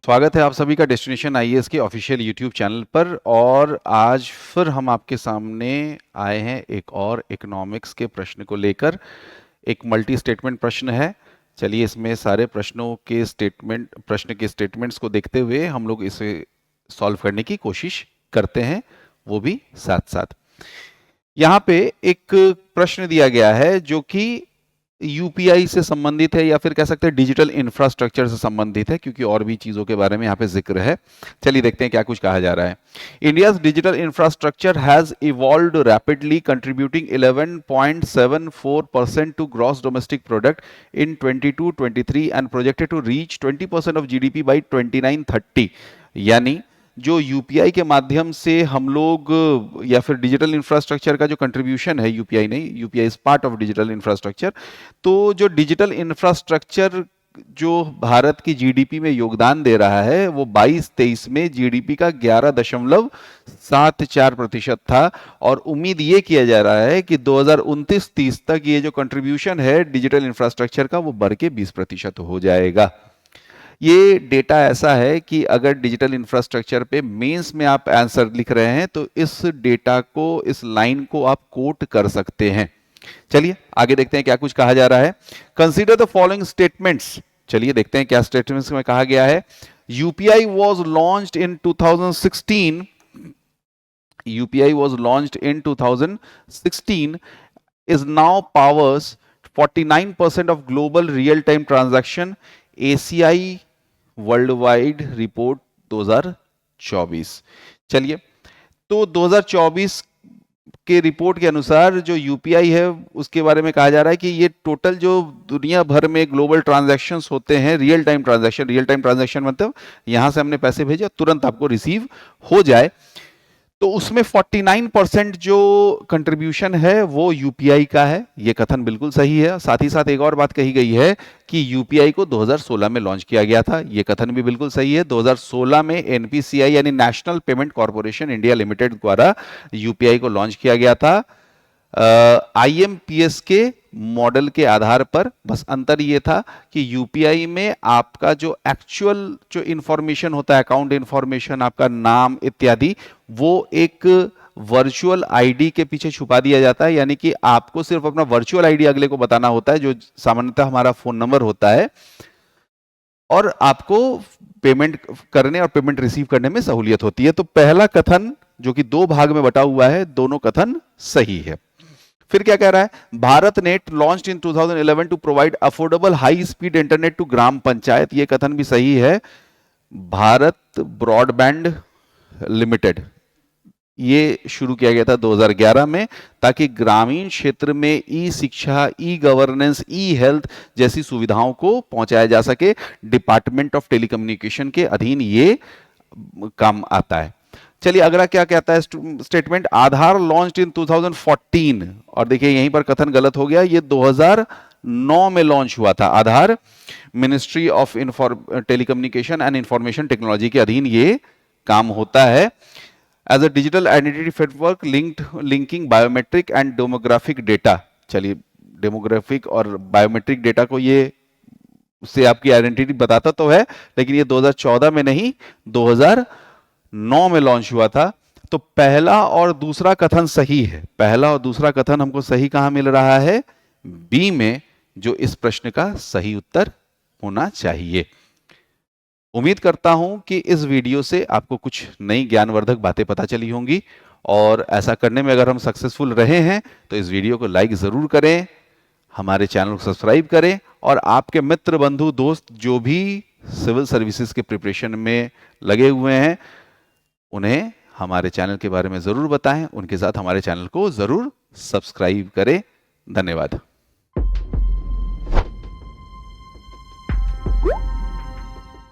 स्वागत है आप सभी का डेस्टिनेशन आईएएस के ऑफिशियल यूट्यूब चैनल पर। और आज फिर हम आपके सामने आए हैं एक और इकोनॉमिक्स के प्रश्न को लेकर। एक मल्टी स्टेटमेंट प्रश्न है। चलिए इसमें सारे प्रश्न के स्टेटमेंट्स को देखते हुए हम लोग इसे सॉल्व करने की कोशिश करते हैं, वो भी साथ साथ। यहाँ पे एक प्रश्न दिया गया है जो कि यूपीआई से संबंधित है, या फिर कह सकते हैं डिजिटल इंफ्रास्ट्रक्चर से संबंधित है, क्योंकि और भी चीजों के बारे में यहाँ पे जिक्र है। चलिए देखते हैं क्या कुछ कहा जा रहा है। India's digital infrastructure has evolved rapidly, contributing 11.74% to gross domestic product in 22-23 and projected to reach 20% of GDP by 29-30। यानी जो यूपीआई के माध्यम से हम लोग, या फिर डिजिटल इंफ्रास्ट्रक्चर का जो कंट्रीब्यूशन है, यूपीआई नहीं, UPI is part of digital infrastructure. तो जो डिजिटल इंफ्रास्ट्रक्चर जो भारत की जीडीपी में योगदान दे रहा है, वो 22-23 में जीडीपी का 11.74% था। और उम्मीद ये किया जा रहा है कि 2029-30 तक ये जो कंट्रीब्यूशन है डिजिटल इंफ्रास्ट्रक्चर का, वो बढ़ के 20% हो जाएगा। ये डेटा ऐसा है कि अगर डिजिटल इंफ्रास्ट्रक्चर पे मेंस में आप आंसर लिख रहे हैं तो इस डेटा को, इस लाइन को आप कोट कर सकते हैं। चलिए आगे देखते हैं क्या कुछ कहा जा रहा है। Consider the following statements. चलिए देखते हैं क्या स्टेटमेंट्स में कहा गया है। UPI was launched in 2016। UPI was launched in 2016 is now powers 49% of global real-time transaction, ACI world wide report 2024। चलिए, तो 2024 के रिपोर्ट के अनुसार जो यूपीआई है उसके बारे में कहा जा रहा है कि ये टोटल जो दुनिया भर में ग्लोबल ट्रांजैक्शंस होते हैं, रियल टाइम ट्रांजैक्शन मतलब यहां से हमने पैसे भेजे तुरंत आपको रिसीव हो जाए, तो उसमें 49% जो कंट्रीब्यूशन है वो यूपीआई का है। ये कथन बिल्कुल सही है। साथ ही साथ एक और बात कही गई है कि यूपीआई को 2016 में लॉन्च किया गया था। ये कथन भी बिल्कुल सही है। 2016 में एनपीसीआई यानी national payment corporation India limited द्वारा यूपीआई को लॉन्च किया गया था आईएमपीएस के मॉडल के आधार पर। बस अंतर ये था कि यूपीआई में आपका जो एक्चुअल जो इंफॉर्मेशन होता है, अकाउंट इंफॉर्मेशन, आपका नाम इत्यादि, वो एक वर्चुअल आईडी के पीछे छुपा दिया जाता है। यानी कि आपको सिर्फ अपना वर्चुअल आईडी अगले को बताना होता है, जो सामान्यतः हमारा फोन नंबर होता है, और आपको पेमेंट करने और पेमेंट रिसीव करने में सहूलियत होती है। तो पहला कथन जो कि दो भाग में बटा हुआ है, दोनों कथन सही है। फिर क्या कह रहा है? Bharat net launched in 2011 to provide affordable high speed internet to gram panchayat. ये कथन भी सही है। भारत ब्रॉडबैंड लिमिटेड ये शुरू किया गया था 2011 में, ताकि ग्रामीण क्षेत्र में ई शिक्षा, ई गवर्नेंस, ई हेल्थ जैसी सुविधाओं को पहुंचाया जा सके। डिपार्टमेंट ऑफ टेलीकम्युनिकेशन के अधीन ये काम आता है। चलिए अगला क्या कहता है स्टेटमेंट। Aadhaar launched in 2014। और देखिए यहीं पर कथन गलत हो गया, ये 2009 में लॉन्च हुआ था। Aadhaar ministry of telecommunication and information technology के अधीन ये काम होता है। As a digital identity framework linking biometric and demographic data. चलिए डेमोग्राफिक और बायोमेट्रिक डेटा को ये से आपकी आइडेंटिटी बताता तो है, लेकिन ये 2014 में नहीं 2009 में लॉन्च हुआ था। तो पहला और दूसरा कथन सही है। पहला और दूसरा कथन हमको सही कहां मिल रहा है? बी में, जो इस प्रश्न का सही उत्तर होना चाहिए। उम्मीद करता हूं कि इस वीडियो से आपको कुछ नई ज्ञानवर्धक बातें पता चली होंगी, और ऐसा करने में अगर हम सक्सेसफुल रहे हैं तो इस वीडियो को लाइक जरूर करें, हमारे चैनल को सब्सक्राइब करें, और आपके मित्र, बंधु, दोस्त जो भी सिविल सर्विसेज के प्रिपरेशन में लगे हुए हैं, उन्हें हमारे चैनल के बारे में जरूर बताएं। उनके साथ हमारे चैनल को जरूर सब्सक्राइब करें। धन्यवाद।